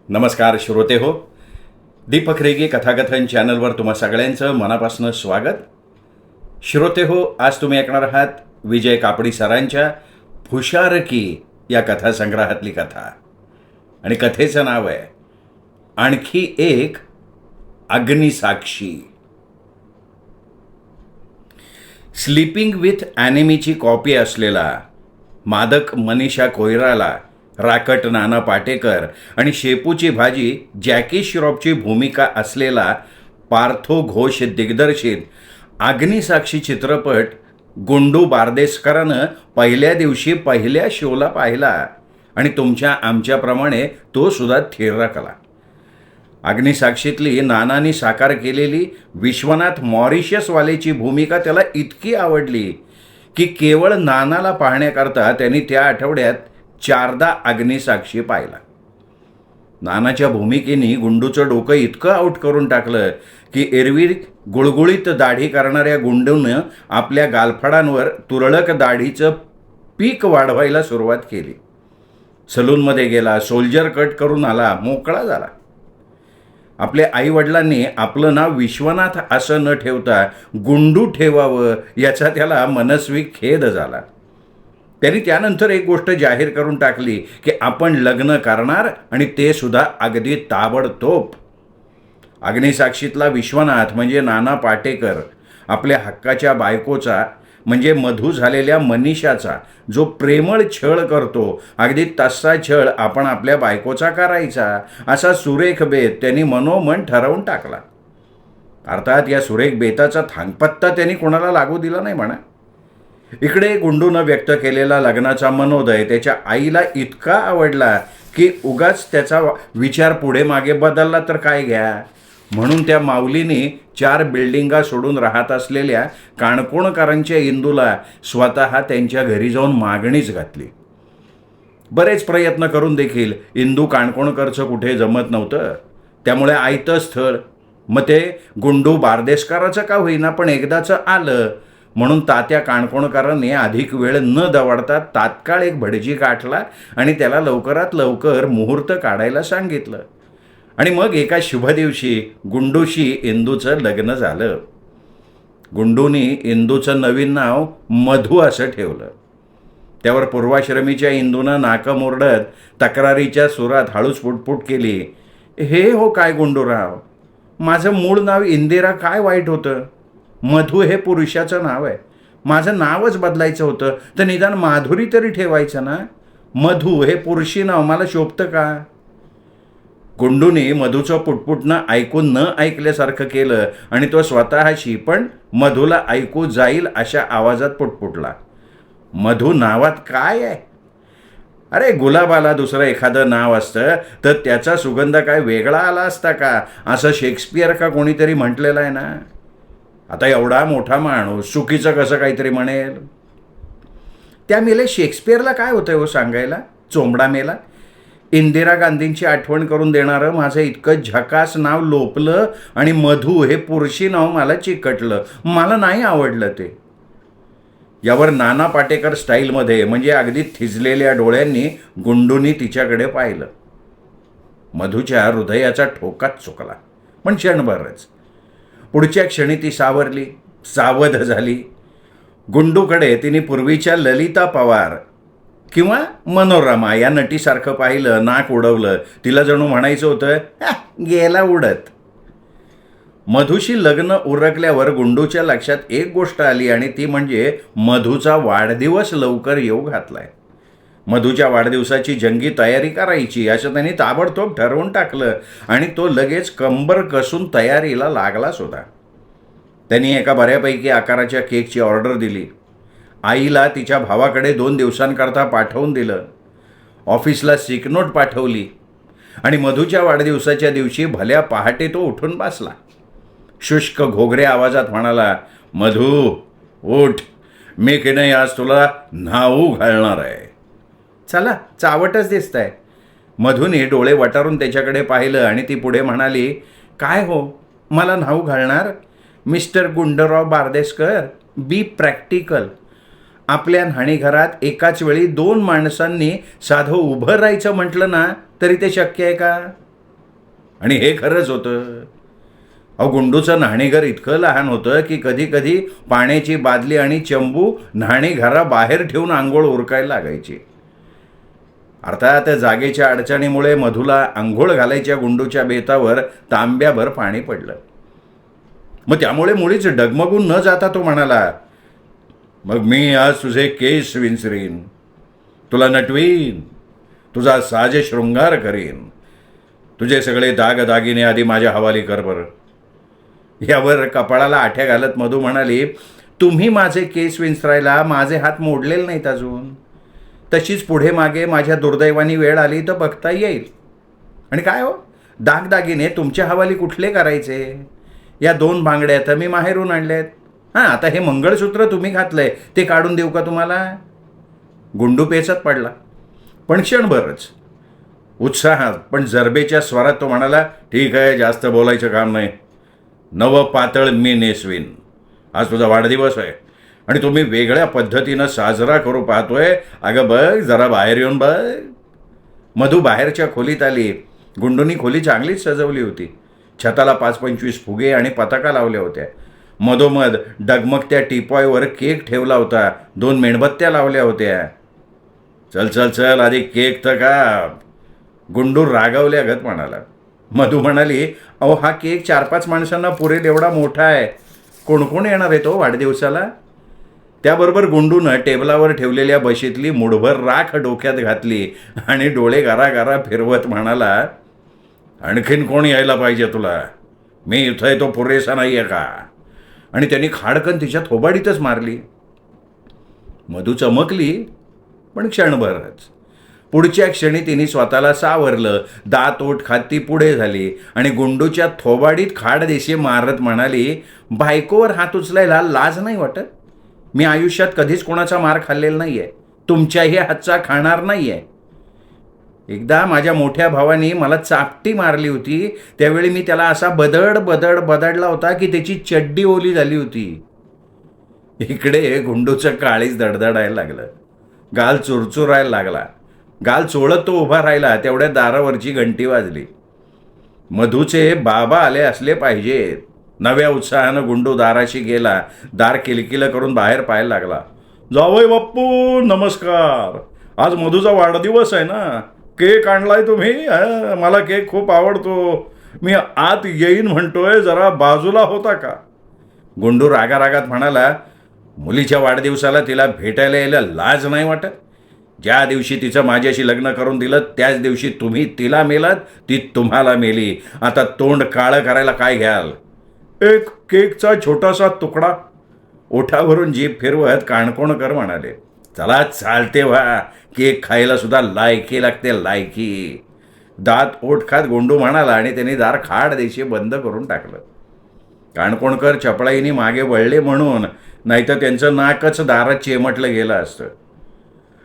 नमस्कार श्रोते हो. दीपक रेगे कथाकथन चॅनलवर तुम्हा सगळ्यांचं मनापासून स्वागत. श्रोते हो, आज तुम्ही ऐकणार आहात विजय कापडी सरांच्या फुशारकी या कथासंग्रहातली कथा. आणि कथेचं नाव आहे आणखी एक अग्निसाक्षी. स्लीपिंग विथ ॲनिमीची कॉपी असलेला मादक मनीषा कोयराला, राकट नाना पाटेकर आणि शेपूची भाजी जॅकी श्रॉफची भूमिका असलेला पार्थो घोष दिग्दर्शित अग्निसाक्षी चित्रपट गुंडू बारदेसकरानं पहिल्या दिवशी पहिल्या शोला पाहिला आणि तुमच्या आमच्याप्रमाणे तो सुद्धा थिरकला. अग्निसाक्षीतली नानानी साकार केलेली विश्वनाथ मॉरिशसवालेची भूमिका त्याला इतकी आवडली की केवळ नानाला पाहण्याकरता त्यांनी त्या आठवड्यात 4दा अग्निसाक्षी पाहिला. नानाच्या भूमिकेने गुंडूचं डोकं इतकं आऊट करून टाकलं की एरवी गुळगुळीत दाढी करणाऱ्या गुंडूनं आपल्या गालफडांवर तुरळक दाढीचं पीक वाढवायला सुरुवात केली. सलूनमध्ये गेला, सोल्जर कट करून आला, मोकळा झाला. आपल्या आईवडिलांनी आपलं नाव विश्वनाथ असं न ठेवता गुंडू ठेवावं याचा त्याला मनस्वी खेद झाला. त्यांनी त्यानंतर एक गोष्ट जाहीर करून टाकली की आपण लग्न करणार आणि ते सुद्धा अगदी ताबडतोब. अग्निसाक्षीतला विश्वनाथ म्हणजे नाना पाटेकर आपल्या हक्काच्या बायकोचा म्हणजे मधू झालेल्या मनीषाचा जो प्रेमळ छळ करतो, अगदी तसा छळ आपण आपल्या बायकोचा करायचा असा सुरेख बेत त्यांनी मनोमन ठरवून टाकला. अर्थात या सुरेख बेताचा थांगपत्ता त्यांनी कोणाला लागू दिला नाही म्हणा. इकडे गुंडूनं व्यक्त केलेला लग्नाचा मनोदय त्याच्या आईला इतका आवडला की उगाच त्याचा विचार पुढे मागे बदलला तर काय घ्या, म्हणून त्या माऊलीने 4 बिल्डिंगा सोडून राहत असलेल्या काणकोणकरांच्या इंदूला स्वतः त्यांच्या घरी जाऊन मागणीच घातली. बरेच प्रयत्न करून देखील इंदू काणकोणकरचं कुठे जमत नव्हतं. त्यामुळे आयतं स्थळ मग ते गुंडू बारदेसकराचं का होईना पण एकदाचं आलं म्हणून तात्या काणकोणकरांनी अधिक वेळ न दवडता तात्काळ एक भटजी गाठला आणि त्याला लवकरात लवकर मुहूर्त काढायला सांगितलं. आणि मग एका शुभ दिवशी गुंडूशी इंदूचं लग्न झालं. गुंडूनी इंदूचं नवीन नाव मधू असं ठेवलं. त्यावर पूर्वाश्रमीच्या इंदूनं नाकं मुरडत तक्रारीच्या सुरात हळूच पुटपुट केली, हे हो काय गुंडूराव, माझं मूळ नाव इंदिरा, काय वाईट होतं? मधू हे पुरुषाचं नाव आहे, माझं नावच बदलायचं होतं तर निदान माधुरी तरी ठेवायचं ना. मधू हे पुरुषी नाव मला शोभतं का? गुंडूने मधूचं पुटपुटणं ऐकून न ऐकल्यासारखं केलं आणि तो स्वतःशी पण मधूला ऐकू जाईल अशा आवाजात पुटपुटला, मधू नावात काय आहे? अरे गुलाबाला दुसरं एखादं नाव असतं तर त्याचा सुगंध काय वेगळा आला असता का, असं शेक्सपियर का कोणीतरी म्हटलेलं आहे ना. आता एवढा मोठा माणूस चुकीचं कसं काहीतरी म्हणेल? त्या मेले शेक्सपियरला काय होतं हो सांगायला, चोंबडा मेला. इंदिरा गांधींची आठवण करून देणारं माझं इतकं झकास नाव लोपलं आणि मधू हे पुरुषी नाव मला चिकटलं, मला नाही आवडलं ते. यावर नाना पाटेकर स्टाईलमध्ये म्हणजे अगदी थिजलेल्या डोळ्यांनी गुंडूनी तिच्याकडे पाहिलं. मधूच्या हृदयाचा ठोकाच चुकला पण क्षणभरच. पुढच्या क्षणी ती सावरली, सावध झाली. गुंडूकडे तिने पूर्वीच्या ललिता पवार किंवा मनोरमा या नटीसारखं पाहिलं, नाक उडवलं. तिला जणू म्हणायचं होतं, गेला उडत. मधूशी लग्न उरकल्यावर गुंडूच्या लक्षात एक गोष्ट आली आणि ती म्हणजे मधूचा वाढदिवस लवकर येऊ घातलाय. मधूच्या वाढदिवसाची जंगी तयारी करायची असं त्यांनी ताबडतोब ठरवून टाकलं आणि तो लगेच कंबर कसून तयारीला लागला सुद्धा. त्यांनी एका बऱ्यापैकी आकाराच्या केकची ऑर्डर दिली. आईला तिच्या भावाकडे 2 दिवसांकरता पाठवून दिलं. ऑफिसला सिकनोट पाठवली आणि मधूच्या वाढदिवसाच्या दिवशी भल्या पहाटे तो उठून बसला. शुष्क घोगऱ्या आवाजात म्हणाला, मधू उठ, मी की नाही आज तुला न्हाऊ घालणार आहे. चला, चावटच दिसतंय. मधूने डोळे वटारून त्याच्याकडे पाहिलं आणि ती पुढे म्हणाली, काय हो मला न्हाऊ घालणार? Mister Gundrao Bardeskar, be practical. आपल्या न्हाणीघरात एकाच वेळी 2 माणसांनी साधं उभं राहायचं म्हटलं ना तरी ते शक्य आहे का? आणि हे खरंच होतं. अहो, गुंडूचं न्हाणीघर इतकं लहान होतं की कधी कधी पाण्याची बादली आणि चंबू न्हाणीघराबाहेर ठेवून आंघोळ उरकायला लागायची. अर्थात जागेच्या अडचणीमुळे मधूला आंघोळ घालायच्या गुंडूच्या बेतावर तांब्याभर पाणी पडलं. मग त्यामुळे मुळीच डगमगून न जाता तो म्हणाला, मग मी आज तुझे केस विंचरीन, तुला नटवीन, तुझा साज शृंगार करीन, तुझे सगळे दागदागिने आधी माझ्या हवाली कर बरं. यावर कपाळाला आठ्या घालत मधू म्हणाली, तुम्ही माझे केस विंचरायला माझे हात मोडलेले नाहीत अजून. तशीच पुढे मागे माझ्या दुर्दैवानी वेळ आली तर बघता येईल. आणि काय हो, दागदागिने तुमच्या हवाली कुठले करायचे? या 2 बांगड्या तर मी माहेरून आणल्यात. हां, आता हे मंगळसूत्र तुम्ही घातलंय ते काढून देऊ का तुम्हाला? गुंडू पेचत पडला, पण क्षणभरच. उत्साहात पण जरबेच्या स्वरात तो म्हणाला, ठीक आहे, जास्त बोलायचं काम नाही. नवं पातळ मी नेसवीन. आज तुझा वाढदिवस आहे आणि तुम्ही वेगळ्या पद्धतीनं साजरा करू पाहतोय. अगं बघ, जरा बाहेर येऊन बघ. मधू बाहेरच्या खोलीत आली. गुंडूनी खोली चांगलीच सजवली होती. छताला 5-25 फुगे आणि पताका लावल्या होत्या. मधोमध डगमगत्या टिपॉयवर केक ठेवला होता. 2 मेणबत्त्या लावल्या होत्या. चल चल चल, आधी केक तर का. गुंडू रागावल्यागत म्हणाला. मधू म्हणाली, अहो, हा केक 4-5 माणसांना पुरेल एवढा मोठा आहे. कोण कोण येणार आहे तो वाढदिवसाला? त्याबरोबर गुंडूनं टेबलावर ठेवलेल्या बशीतली मुठभर राख डोक्यात घातली आणि डोळे गारा फिरवत म्हणाला, आणखीन कोण यायला पाहिजे तुला? मी इथं आहे तो पुरेसा नाही आहे का? आणि त्यांनी खाडकन तिच्या थोबाडीतच मारली. मधू चमकली, पण क्षणभरच. पुढच्या क्षणी तिने स्वतःला सावरलं. दात ओठ खात ती पुढे झाली आणि गुंडूच्या थोबाडीत खाडदेशी मारत म्हणाली, बायकोवर हात उचलायला लाज नाही वाटत? मी आयुष्यात कधीच कोणाचा मार खाल्लेला नाही आहे. तुमच्याही हातचा खाणार नाही आहे. एकदा माझ्या मोठ्या भावाने मला चापटी मारली होती. त्यावेळी मी त्याला असा बदडला होता की त्याची चड्डी ओली झाली होती. इकडे गुंडूचं काळीच दडदडायला लागलं. गाल चुरचुरायला लागला. गाल चोळत तो उभा राहिला. तेवढ्या दारावरची घंटी वाजली. मधूचे बाबा आले असले पाहिजेत. नव्या उत्साहानं गुंडू दाराशी गेला. दार किलकिलं करून बाहेर पाहायला लागला. जावई बाप्पू, नमस्कार. आज मधूचा वाढदिवस आहे ना? केक आणलाय तुम्ही? मला केक खूप आवडतो. मी आत येईन म्हणतोय, जरा बाजूला होता का? गुंडू रागारागात म्हणाला, मुलीच्या वाढदिवसाला तिला भेटायला यायला लाज नाही वाटत? ज्या दिवशी तिचं माझ्याशी लग्न करून दिलं त्याच दिवशी तुम्ही तिला मेलात, ती तुम्हाला मेली. आता तोंड काळं करायला काय घ्याल? एक केकचा छोटासा तुकडा. ओठावरून जीभ फिरवत काणकोणकर म्हणाले, चला चालते व्हा. केक खायला सुद्धा लायकी लागते, लायकी. दात ओठ खात गुंडू म्हणाला आणि त्याने दार खाडदेशी बंद करून टाकलं. काणकोणकर चपळाईने मागे वळले म्हणून, नाहीतर त्यांचं नाकच दारात चेमटलं गेलं असतं.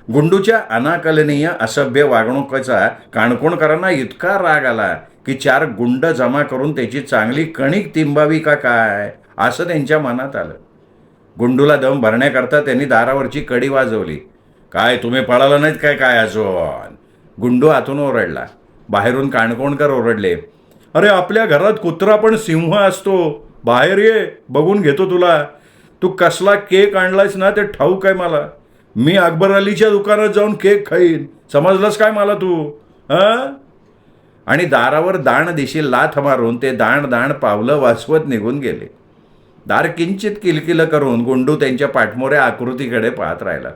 गुंडूच्या अनाकलनीय असभ्य वागणुकीचा काणकोणकरांना इतका राग आला की 4 गुंड जमा करून त्याची चांगली कणिक तिंबावी का काय, असं त्यांच्या मनात आलं. गुंडूला दम भरण्याकरता त्यांनी दारावरची कडी वाजवली. काय तुम्ही पळाला नाहीत काय काय अजून? गुंडू आतून ओरडला. बाहेरून काणकोणकर ओरडले, अरे आपल्या घरात कुत्रा पण सिंह असतो. बाहेर ये, बघून घेतो तुला. तू कसला केक आणलायस ना ते ठाऊक आहे मला. मी अकबर अलीच्या दुकानात जाऊन केक खाईन. समजलंस काय मला तू? हां? आणि दारावर दाण दिशी लाथ मारून ते दाण पावलं वाचवत निघून गेले. दार किंचित किलकिलं करून गुंडू त्यांच्या पाठमोऱ्या आकृतीकडे पाहत राहिला.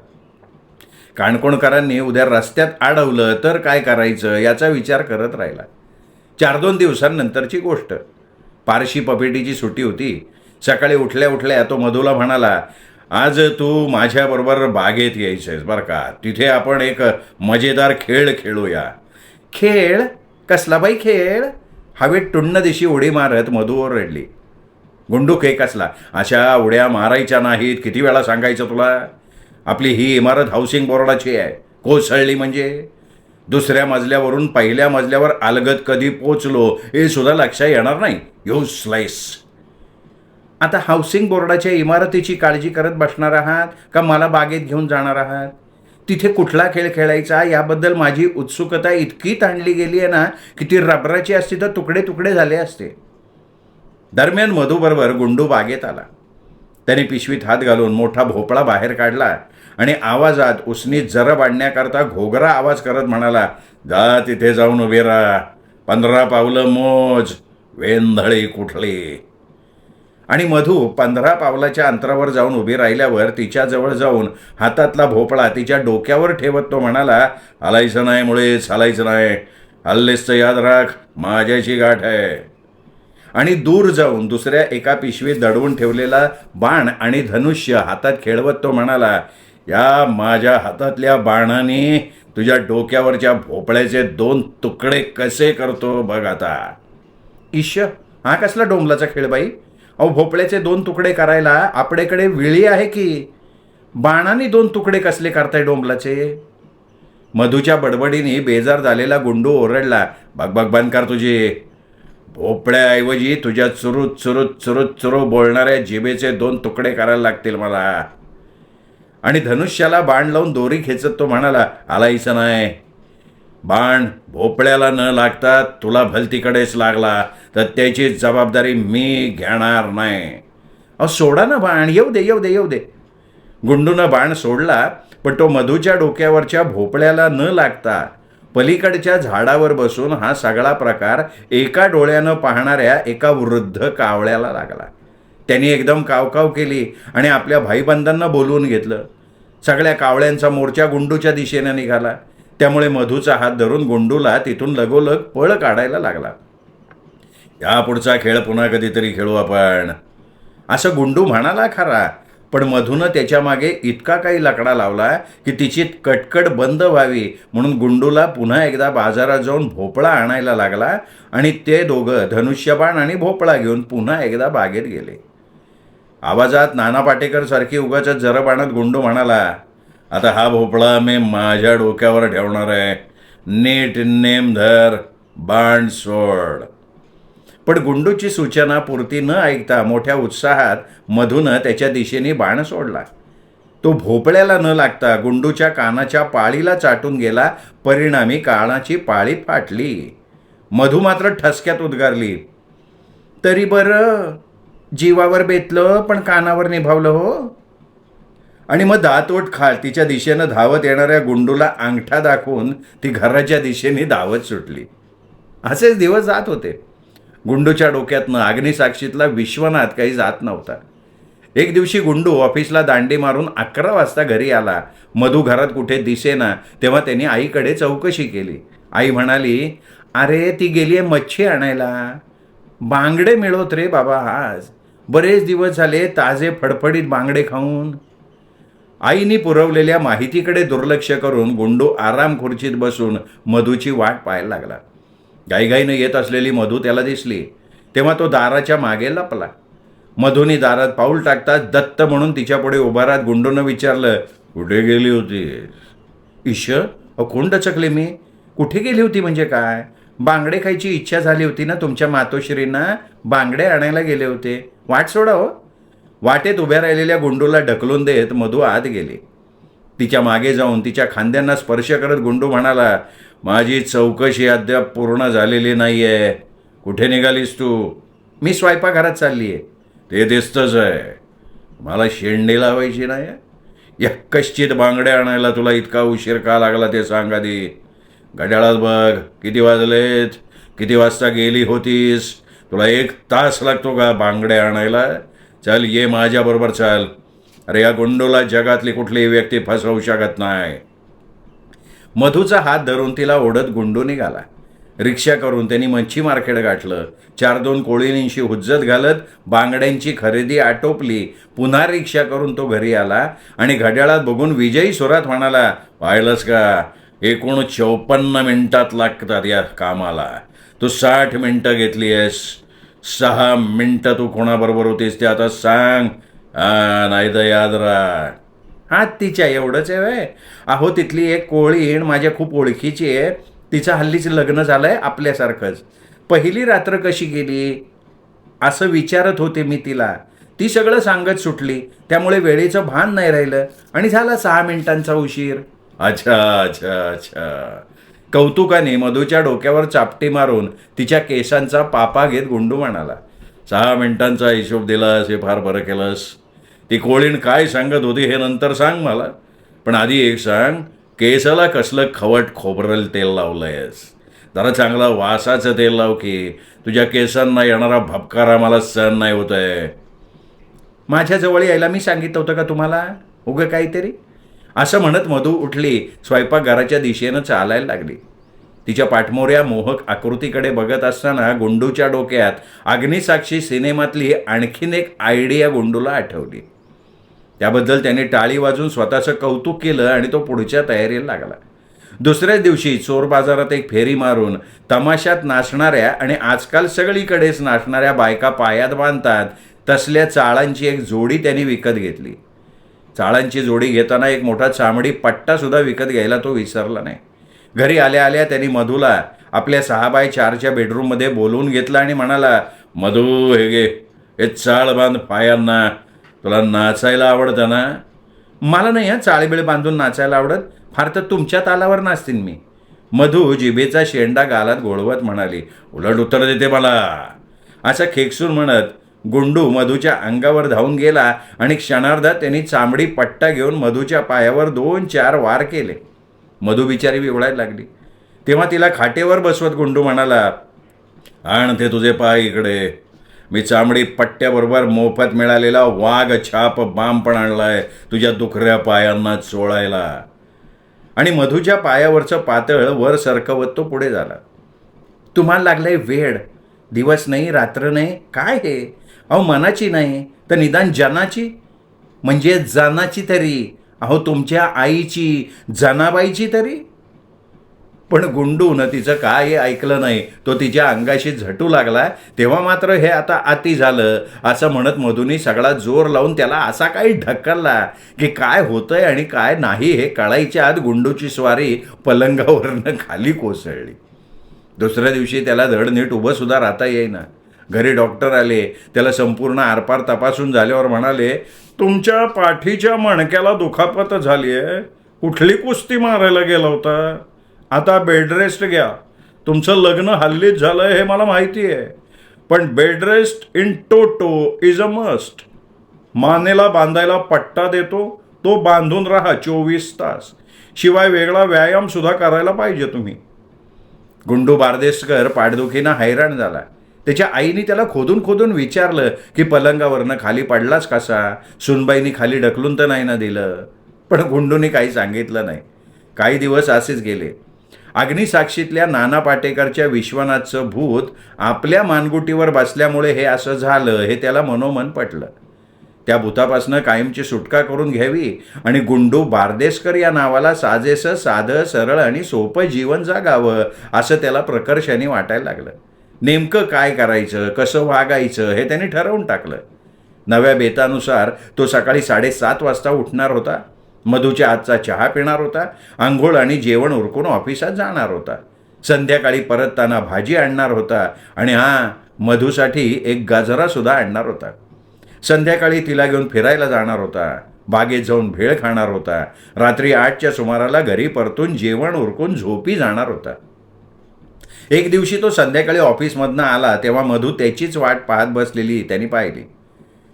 काणकोणकरांनी उद्या रस्त्यात अडवलं तर काय करायचं याचा विचार करत राहिला. 4-2 दिवसांनंतरची गोष्ट. पारशी पपेटीची सुट्टी होती. सकाळी उठल्या उठल्या तो मधूला म्हणाला, आज तू माझ्याबरोबर बागेत यायचंयस बरं का. तिथे आपण एक मजेदार खेळ खेळूया. खेळ? कसला बाई खेळ? हवेत टुण्ण दिशी उडी मारत मधू ओरडली. गुंडू खेकसला. अशा उड्या मारायच्या नाहीत, किती वेळा सांगायचं तुला? आपली ही इमारत हाऊसिंग बोर्डाची आहे. कोसळली म्हणजे 2ऱ्या मजल्यावरून 1ल्या मजल्यावर अलगद कधी पोचलो हे सुद्धा लक्षात येणार नाही. युजलेस. आता हाऊसिंग बोर्डाच्या इमारतीची काळजी करत बसणार आहात का मला बागेत घेऊन जाणार आहात? तिथे कुठला खेळ खेळायचा याबद्दल माझी उत्सुकता इतकी ताणली गेली आहे ना की ती रबराची असती तर तुकडे तुकडे झाले असते. दरम्यान मधूबरोबर गुंडू बागेत आला. त्याने पिशवीत हात घालून मोठा भोपळा बाहेर काढला आणि आवाजात उसनीत जरब आणण्याकरता घोगरा आवाज करत म्हणाला, जा तिथे जाऊन उभे राहा, 15 पावलं मोज, वेंधळी कुठली. आणि मधू 15 पावलाच्या अंतरावर जाऊन उभी राहिल्यावर तिच्याजवळ जाऊन हातातला भोपळा तिच्या डोक्यावर ठेवत तो म्हणाला, हलायचं नाही मुळेच, हलायचं नाही, हल्लेस तर याद राख, माझ्याची गाठ आहे. आणि दूर जाऊन दुसऱ्या एका पिशवीत दडवून ठेवलेला बाण आणि धनुष्य हातात खेळवत तो म्हणाला, या माझ्या हातातल्या बाणाने तुझ्या डोक्यावरच्या भोपळ्याचे 2 तुकडे कसे करतो बघ आता. ईश, हा कसला डोंबलाचा खेळ बाई? अहो, भोपळ्याचे 2 तुकडे करायला आपल्याकडे विळी आहे की, बाणाने 2 तुकडे कसले करताय डोंबलाचे? मधूच्या बडबडीने बेजार झालेला गुंडू ओरडला, बघ बघ बंद कर तुझी. भोपळ्याऐवजी तुझ्या चुरूत चुरूत चुरूत चुरू बोलणाऱ्या जिभेचे 2 तुकडे करायला लागतील मला. आणि धनुष्याला बाण लावून दोरी खेचत तो म्हणाला, हलायचं नाही. बाण भोपळ्याला न लागता तुला भलतीकडेच लागला तर त्याची जबाबदारी मी घेणार नाही. अहो सोडा ना बाण, येऊ दे येऊ दे येऊ दे. गुंडूनं बाण सोडला, पण तो मधूच्या डोक्यावरच्या भोपळ्याला न लागता पलीकडच्या झाडावर बसून हा सगळा प्रकार एका डोळ्यानं पाहणाऱ्या एका वृद्ध कावळ्याला लागला. त्यांनी एकदम कावकाव केली आणि आपल्या भाईबंधांना बोलवून घेतलं. सगळ्या कावळ्यांचा मोर्चा गुंडूच्या दिशेने निघाला. त्यामुळे मधूचा हात धरून गुंडूला तिथून लगोलग पळ काढायला लागला. यापुढचा खेळ पुन्हा कधीतरी खेळू आपण, असं गुंडू म्हणाला खरा, पण मधूनं त्याच्या मागे इतका काही लकडा लावला की तिची कटकट बंद व्हावी म्हणून गुंडूला पुन्हा एकदा बाजारात जाऊन भोपळा आणायला लागला आणि ते दोघं धनुष्यबाण आणि भोपळा घेऊन पुन्हा एकदा बागेत गेले. आवाजात नाना पाटेकर सारखी उगाच जरब आणत गुंडू म्हणाला, आता हा भोपळा मी माझ्या डोक्यावर ठेवणार आहे, नीट नेम धर, बाण सोड. पण गुंडूची सूचना पुरती न ऐकता मोठ्या उत्साहात मधूनं त्याच्या दिशेने बाण सोडला. तो भोपळ्याला न लागता गुंडूच्या कानाच्या पाळीला चाटून गेला. परिणामी कानाची पाळी फाटली. मधू मात्र ठसक्यात उद्गारली, तरी बरं, जीवावर बेतलं पण कानावर निभावलं हो. आणि मग दातोट खाल तिच्या दिशेनं धावत येणाऱ्या गुंडूला अंगठा दाखवून ती घराच्या दिशेने धावत सुटली. असेच दिवस जात होते. गुंडूच्या डोक्यातनं अग्निसाक्षीतला विश्वनाथ काही जात नव्हता. एक दिवशी गुंडू ऑफिसला दांडी मारून 11 वाजता घरी आला. मधू घरात कुठे दिसेना, तेव्हा त्यांनी आईकडे चौकशी केली. आई म्हणाली, अरे ती गेली आहे मच्छी आणायला. बांगडे मिळवत रे बाबा आज, बरेच दिवस झाले ताजे फडफडीत बांगडे खाऊन. आईने पुरवलेल्या माहितीकडे दुर्लक्ष करून गुंडू आराम खुर्चीत बसून मधूची वाट पाहायला लागला. गाईगाईनं येत असलेली मधू त्याला दिसली तेव्हा तो दाराच्या मागे लपला. मधूनी दारात पाऊल टाकताच दत्त म्हणून तिच्यापुढे उभा राहत गुंडूनं विचारलं, कुठे गेली होतीस? ईश, कोण डचकले मी? कुठे गेली होती म्हणजे काय? बांगडे खायची इच्छा झाली होती ना तुमच्या मातोश्रींना, बांगडे आणायला गेले होते. वाट सोडा हो. वाटेत उभ्या राहिलेल्या गुंडूला ढकलून देत मधू आत गेली. तिच्या मागे जाऊन तिच्या खांद्यांना स्पर्श करत गुंडू म्हणाला, माझी चौकशी अद्याप पूर्ण झालेली नाही आहे. कुठे निघालीस तू? मी स्वयंपाकघरात चालली आहे. ते दिसतंच आहे. मला शेंडी लावायची नाही. या कश्चित बांगड्या आणायला तुला इतका उशीर का लागला ते सांग आधी. घड्याळात बघ, किती वाजलेत? किती वाजता गेली होतीस? तुला 1 तास लागतो का बांगड्या आणायला? चल ये माझ्याबरोबर चल. अरे या गुंडूला जगातली कुठलीही व्यक्ती फसवू शकत नाही. मधूचा हात धरून तिला ओढत गुंडू निघाला. रिक्षा करून त्यांनी मच्छी मार्केट गाठलं. 4-2 कोळींशी हुज्जत घालत बांगड्यांची खरेदी आटोपली. पुन्हा रिक्षा करून तो घरी आला आणि घड्याळात बघून विजयी सुरात म्हणाला, पाहिलंस का, 54 मिनिटात लागतात या कामाला. तू 60 मिनिटं घेतली आहेस. 6 मिनिटं तू कोणाबरोबर होतीस ते आता सांग. नाही तर याद राख. हा तिच्या एवढंच आहे. अहो तिथली एक कोळीण माझ्या खूप ओळखीची आहे. तिचं हल्लीच लग्न झालं आहे आपल्यासारखंच. पहिली रात्र कशी गेली असं विचारत होते मी तिला. ती सगळं सांगत सुटली. त्यामुळे वेळेचं भान नाही राहिलं आणि झाला 6 मिनिटांचा उशीर. अच्छा अच्छा अच्छा. कौतुकाने मधूच्या डोक्यावर चापटी मारून तिच्या केसांचा पापा घेत गुंडू म्हणाला, 6 मिनिटांचा हिशोब दिलास हे फार बरं केलंस. ती कोळीण काय सांगत होती हे नंतर सांग मला, पण आधी एक सांग, केसाला कसलं खवट खोबरेल तेल लावलंयस? जरा चांगलं वासाचं तेल लाव की, तुझ्या केसांना येणारा भपकारा मला सहन नाही होत आहे. माझ्या जवळ यायला मी सांगितलं होतं का तुम्हाला? उगं काहीतरी. असं म्हणत मधू उठली, स्वयंपाकघराच्या दिशेनं चालायला लागली. तिच्या पाठमोऱ्या मोहक आकृतीकडे बघत असताना गुंडूच्या डोक्यात अग्निसाक्षी सिनेमातली आणखीन एक आयडिया गुंडूला आठवली. त्याबद्दल त्याने टाळी वाजून स्वतःचं कौतुक केलं आणि तो पुढच्या तयारीला लागला. दुसऱ्याच दिवशी चोर बाजारात एक फेरी मारून तमाशात नाचणाऱ्या आणि आजकाल सगळीकडेच नाचणाऱ्या बायका पायात बांधतात तसल्या चाळांची एक जोडी त्यांनी विकत घेतली. चाळांची जोडी घेताना एक मोठा चामडी पट्टासुद्धा विकत घ्यायला तो विसरला नाही. घरी आल्या आल्या त्यांनी मधूला आपल्या 6x4च्या बेडरूममध्ये बोलवून घेतला आणि म्हणाला, मधू हे घे, हे चाळ बांध पायांना. तुला नाचायला आवडतं ना? मला नाही हा चाळीबिळ बांधून नाचायला आवडत, फार तर तुमच्या तालावर नाचतील मी. मधू जिभेचा शेंडा गालात गोळवत म्हणाली, उलट उत्तर देते मला. असं खेकसून म्हणत गुंडू मधूच्या अंगावर धावून गेला आणि क्षणार्धात त्यांनी चामडी पट्टा घेऊन मधूच्या पायावर 2-4 वार केले. मधू बिचारी विवळायला लागली. तेव्हा तिला खाटेवर बसवत गुंडू म्हणाला, आण ते तुझे पाय इकडे. मी चामडी पट्ट्याबरोबर मोफत मिळालेला वाघ छाप बाम पण आणलाय तुझ्या दुखऱ्या पायांना चोळायला. आणि मधूच्या पायावरचं पातळ वर सरकवत तो पुढे झाला. तुम्हाला लागलंय वेड. दिवस नाही रात्र नाही, काय हे? अहो मनाची नाही तर निदान जनाची, म्हणजे जनाची तरी. अहो तुमच्या आईची, जनाबाईची तरी. पण गुंडून तिचं काय हे ऐकलं नाही. तो तिच्या अंगाशी झटू लागला. तेव्हा मात्र हे आता अति झालं असं म्हणत मधूनी सगळा जोर लावून त्याला असा काही ढकलला की काय होतंय आणि काय नाही हे कळायच्या आत गुंडूची स्वारी पलंगावरनं खाली कोसळली. दुसऱ्या दिवशी त्याला धड नीट उभं सुद्धा राहता येईना. घरी डॉक्टर आले. त्याला संपूर्ण आरपार तपासून झाल्यावर म्हणाले, तुमच्या पाठीच्या मणक्याला दुखापत झाली आहे. कुठली कुस्ती मारायला गेला होता? आता बेड रेस्ट घ्या. तुमचं लग्न हल्लीच झालं हे मला माहिती आहे, पण bed rest in toto is a must. मानेला बांधायला पट्टा देतो, तो बांधून राहा 24 तास. शिवाय वेगळा व्यायाम सुद्धा करायला पाहिजे तुम्ही. गुंडू बारदेसकर पाठदुखीनं हैराण झाला. त्याच्या आईने त्याला खोदून खोदून विचारलं की पलंगावरनं खाली पडलाच कसा? सुनबाईनी खाली ढकलून तर नाही ना दिलं? पण गुंडूने काही सांगितलं नाही. काही दिवस असेच गेले. अग्निसाक्षीतल्या नाना पाटेकरच्या विश्वनाथचं भूत आपल्या मानगुटीवर बसल्यामुळे हे असं झालं हे त्याला मनोमन पटलं. त्या भूतापासनं कायमची सुटका करून घ्यावी आणि गुंडू बारदेसकर या नावाला साजेसं साधं सरळ आणि सोपं जीवन जागावं असं त्याला प्रकर्षाने वाटायला लागलं. नेमकं काय करायचं, कसं वागायचं हे त्यांनी ठरवून टाकलं. नव्या बेतानुसार तो सकाळी 7:30 वाजता उठणार होता. मधूच्या आजचा चहा पिणार होता. आंघोळ आणि जेवण उरकून ऑफिसात जाणार होता. संध्याकाळी परतताना भाजी आणणार होता आणि मधूसाठी एक गाजरासुद्धा आणणार होता. संध्याकाळी तिला घेऊन फिरायला जाणार होता. बागेत जाऊन भेळ खाणार होता. रात्री 8च्या सुमाराला घरी परतून जेवण उरकून झोपी जाणार होता. एक दिवशी तो संध्याकाळी ऑफिसमधनं आला तेव्हा मधू त्याचीच वाट पाहत बसलेली त्यांनी पाहिली.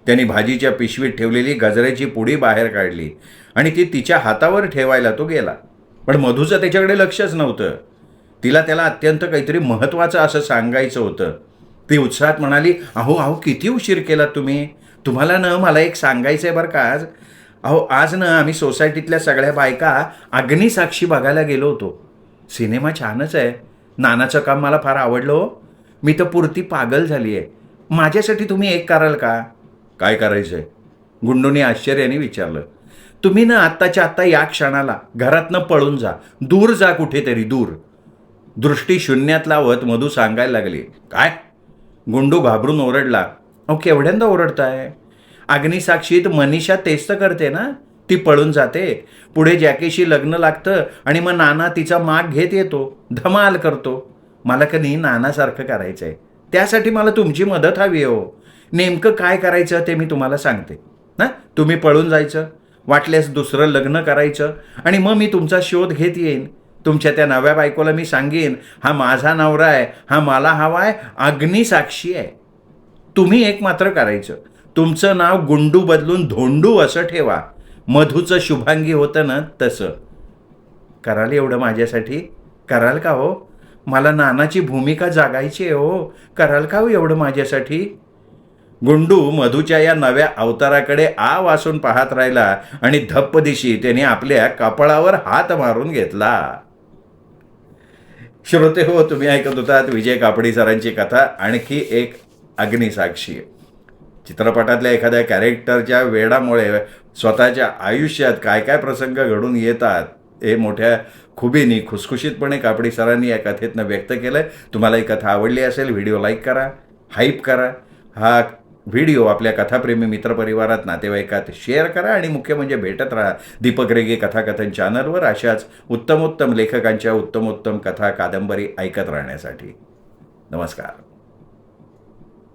त्यांनी भाजीच्या पिशवीत ठेवलेली गजऱ्याची पुडी बाहेर काढली आणि ती तिच्या हातावर ठेवायला तो गेला. पण मधूचं त्याच्याकडे लक्षच नव्हतं. त्याला अत्यंत काहीतरी महत्त्वाचं असं सांगायचं होतं. ती उत्साहात म्हणाली, अहो किती उशीर केलात तुम्ही? तुम्हाला ना मला एक सांगायचं आहे बरं का आज. आज ना आम्ही सोसायटीतल्या सगळ्या बायका अग्निसाक्षी बघायला गेलो होतो. सिनेमा छानच आहे. नानाचं काम मला फार आवडलं हो. मी तर पुरती पागल झाली आहे. माझ्यासाठी तुम्ही एक कराल का? काय करायचं आहे? गुंडूने आश्चर्याने विचारलं. तुम्ही ना आत्ताच्या आत्ता या क्षणाला घरातनं पळून जा. दूर जा कुठेतरी दूर. दृष्टी शून्यात लावत मधू सांगायला लागली. काय? गुंडू घाबरून ओरडला. केवढ्यांदा ओरडताय? अग्निसाक्षीत मनीषा तेच तर करते ना. ती पळून जाते. पुढे जॅकीशी लग्न लागतं आणि मग नाना तिचा माग घेत येतो. धमाल करतो. मला कधी नानासारखं करायचं आहे. त्यासाठी मला तुमची मदत हवी हो. नेमकं काय करायचं ते मी तुम्हाला सांगते. तुम्ही पळून जायचं. वाटल्यास दुसरं लग्न करायचं आणि मग मी तुमचा शोध घेत येईन. तुमच्या त्या नव्या बायकोला मी सांगेन, हा माझा नवरा आहे, हा मला हवा आहे, अग्निसाक्षी आहे. तुम्ही एक मात्र करायचं, तुमचं नाव गुंडू बदलून धोंडू असं ठेवा. मधूचं शुभांगी होतं ना तसं. कराल एवढं माझ्यासाठी? कराल का हो? मला नानाची भूमिका जागायची आहे हो. कराल का हो एवढं माझ्यासाठी? गुंडू मधूच्या या नव्या अवताराकडे आ वासून पाहत राहिला आणि धप्पदिशी त्याने आपल्या कपाळावर हात मारून घेतला. श्रोते हो, तुम्ही ऐकत होतात विजय कापडी सरांची कथा आणखी एक अग्निसाक्षी. चित्रपटातल्या एखाद्या कॅरेक्टरच्या वेडामुळे स्वतःच्या आयुष्यात काय काय प्रसंग घडून येतात हे मोठ्या खुबीनी खुसखुशीतपणे कापडी सरांनी या कथेतनं व्यक्त केलं आहे. तुम्हाला ही कथा आवडली असेल, व्हिडिओ लाईक करा, हाईप करा, हा व्हिडिओ आपल्या कथाप्रेमी मित्रपरिवारात नातेवाईकात शेअर करा आणि मुख्य म्हणजे भेटत राहा दीपक रेगे कथाकथन चॅनलवर अशाच उत्तमोत्तम लेखकांच्या उत्तमोत्तम कथा कादंबरी ऐकत राहण्यासाठी. नमस्कार.